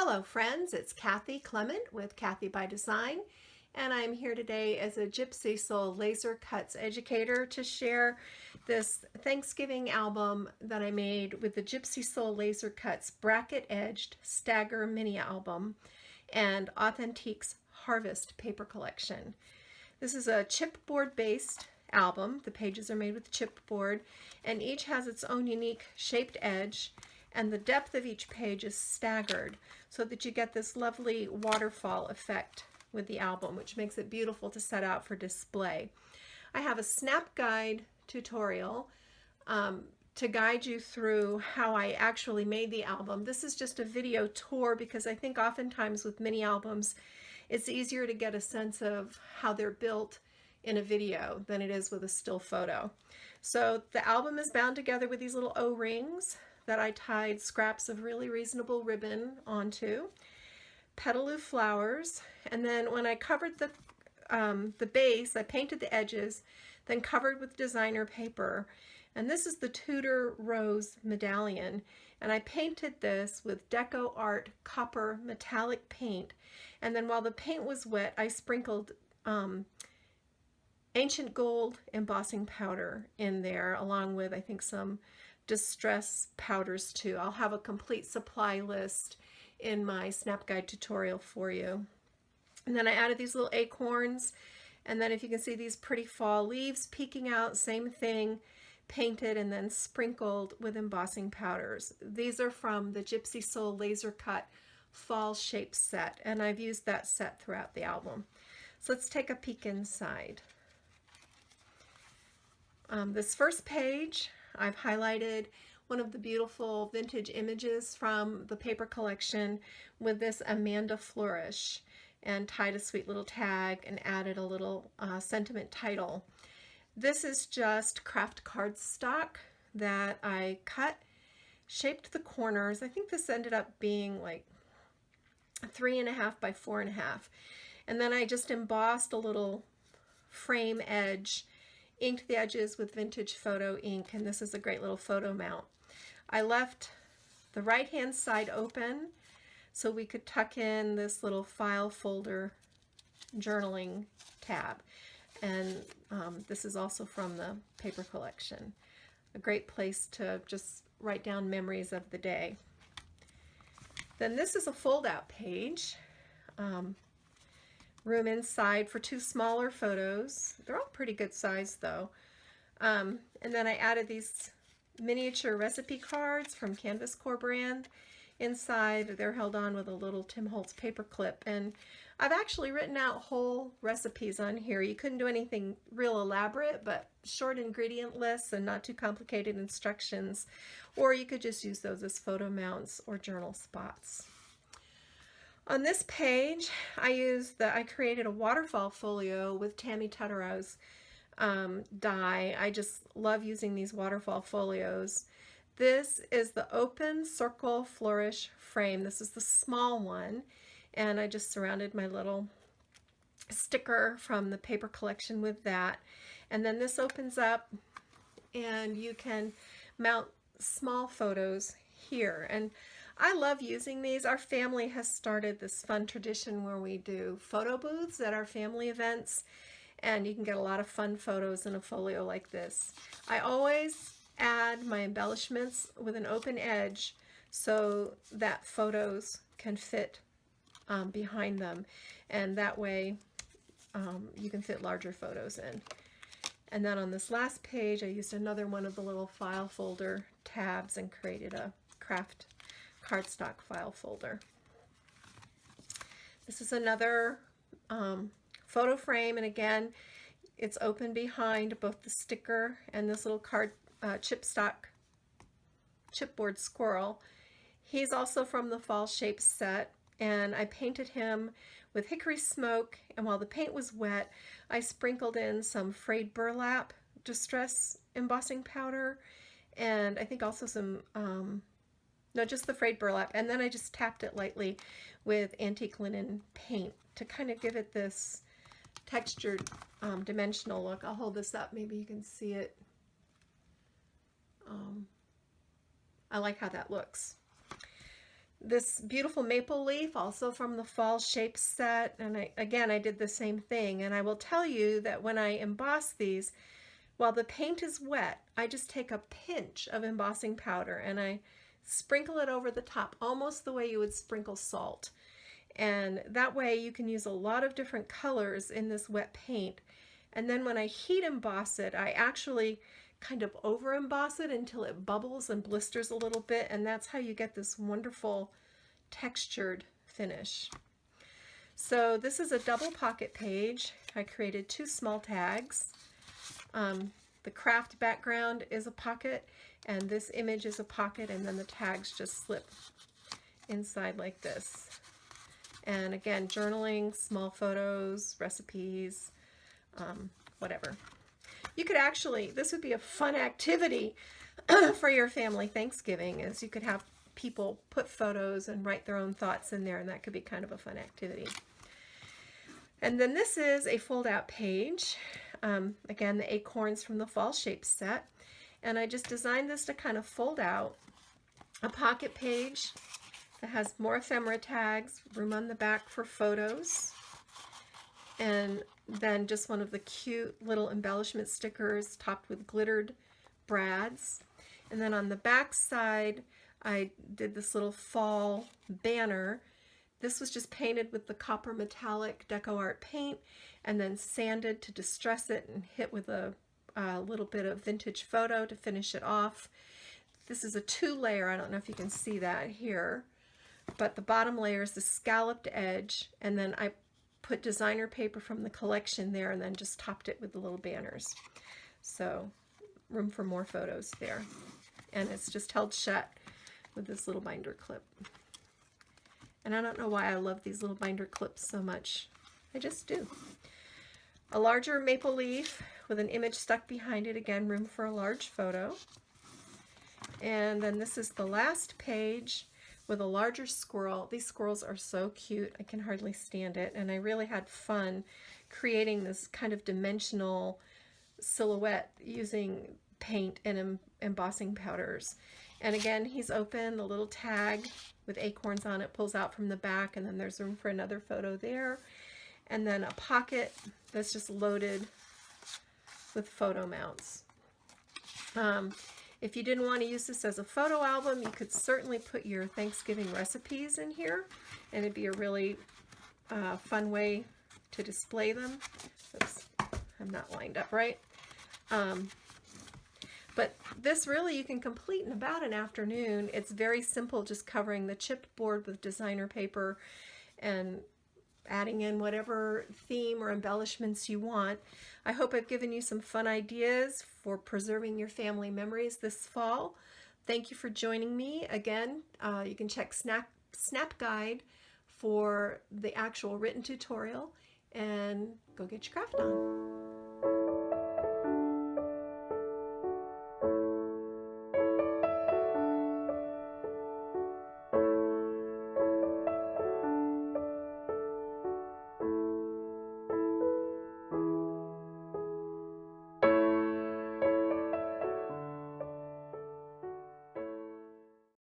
Hello friends, it's Kathy Clement with Kathy by Design, and I'm here today as a Gypsy Soul Lasercuts educator to share this Thanksgiving album that I made with the Gypsy Soul Lasercuts bracket edged Stagger mini album and Authentique's Harvest paper collection. This is a chipboard based album. The pages are made with chipboard and each has its own unique shaped edge, and the depth of each page is staggered so that you get this lovely waterfall effect with the album, which makes it beautiful to set out for display. I have a snap guide tutorial to guide you through how I actually made the album. This is just a video tour because I think oftentimes with mini albums it's easier to get a sense of how they're built in a video than it is with a still photo. So the album is bound together with these little O-rings that I tied scraps of really reasonable ribbon onto, petaloo flowers, and then when I covered the base, I painted the edges, then covered with designer paper. And this is the Tudor Rose medallion, and I painted this with Deco Art copper metallic paint, and then while the paint was wet I sprinkled ancient gold embossing powder in there, along with I think some distress powders too. I'll have a complete supply list in my snap guide tutorial for you. And then I added these little acorns, and then if you can see these pretty fall leaves peeking out, same thing, painted and then sprinkled with embossing powders. These are from the Gypsy Soul Lasercut fall shape set, and I've used that set throughout the album. So let's take a peek inside. This first page I've highlighted one of the beautiful vintage images from the paper collection with this Amanda flourish, and tied a sweet little tag and added a little sentiment title. This is just craft cardstock that I cut, shaped the corners. I think this ended up being like 3.5 by 4.5, and then I just embossed a little frame edge, inked the edges with vintage photo ink, and this is a great little photo mount. I left the right hand side open so we could tuck in this little file folder journaling tab, and this is also from the paper collection. A great place to just write down memories of the day. Then this is a fold out page. Room inside for 2 smaller photos. They're all pretty good size though. And then I added these miniature recipe cards from Canvas Core brand. Inside they're held on with a little Tim Holtz paper clip, and I've actually written out whole recipes on here. You couldn't do anything real elaborate, but short ingredient lists and not too complicated instructions, or you could just use those as photo mounts or journal spots. On this page, I created a waterfall folio with Tammy Tuttero's die. I just love using these waterfall folios. This is the open circle flourish frame. This is the small one, and I just surrounded my little sticker from the paper collection with that. And then this opens up and you can mount small photos here. And I love using these. Our family has started this fun tradition where we do photo booths at our family events, and you can get a lot of fun photos in a folio like this. I always add my embellishments with an open edge so that photos can fit behind them, and that way you can fit larger photos in. And then on this last page I used another one of the little file folder tabs and created a craft cardstock file folder. This is another photo frame, and again it's open behind both the sticker and this little card chipboard squirrel. He's also from the fall shape set, and I painted him with hickory smoke, and while the paint was wet I sprinkled in some frayed burlap distress embossing powder, and I think also some no, just the frayed burlap, and then I just tapped it lightly with antique linen paint to kind of give it this textured dimensional look. I'll hold this up, maybe you can see it. I like how that looks. This beautiful maple leaf, also from the fall shape set, and I did the same thing. And I will tell you that when I emboss these, while the paint is wet, I just take a pinch of embossing powder and I sprinkle it over the top, almost the way you would sprinkle salt. And that way you can use a lot of different colors in this wet paint. And then when I heat emboss it, I actually kind of over emboss it until it bubbles and blisters a little bit, and that's how you get this wonderful textured finish. So this is a double pocket page. I created 2 small tags. The craft background is a pocket, and this image is a pocket, and then the tags just slip inside like this. And again, journaling, small photos, recipes, whatever. You could actually, this would be a fun activity for your family Thanksgiving, is you could have people put photos and write their own thoughts in there, and that could be kind of a fun activity. And then this is a fold-out page. Again, the acorns from the fall shape set. And I just designed this to kind of fold out. A pocket page that has more ephemera tags, room on the back for photos, and then just one of the cute little embellishment stickers topped with glittered brads. And then on the back side, I did this little fall banner. This was just painted with the copper metallic Deco Art paint and then sanded to distress it and hit with a little bit of vintage photo to finish it off. This is a 2-layer, I don't know if you can see that here, but the bottom layer is the scalloped edge, and then I put designer paper from the collection there and then just topped it with the little banners. So room for more photos there. And it's just held shut with this little binder clip. And I don't know why I love these little binder clips so much. I just do. A larger maple leaf with an image stuck behind it. Again, room for a large photo. And then this is the last page with a larger squirrel. These squirrels are so cute. I can hardly stand it. And I really had fun creating this kind of dimensional silhouette using paint and embossing powders. And again, he's open. The little tag with acorns on it pulls out from the back, and then there's room for another photo there. And then a pocket that's just loaded with photo mounts. If you didn't want to use this as a photo album, you could certainly put your Thanksgiving recipes in here, and it'd be a really fun way to display them. Oops, I'm not lined up right. But this really you can complete in about an afternoon. It's very simple, just covering the chipboard with designer paper and adding in whatever theme or embellishments you want. I hope I've given you some fun ideas for preserving your family memories this fall. Thank you for joining me. Again, you can check Snap Guide for the actual written tutorial, and go get your craft on.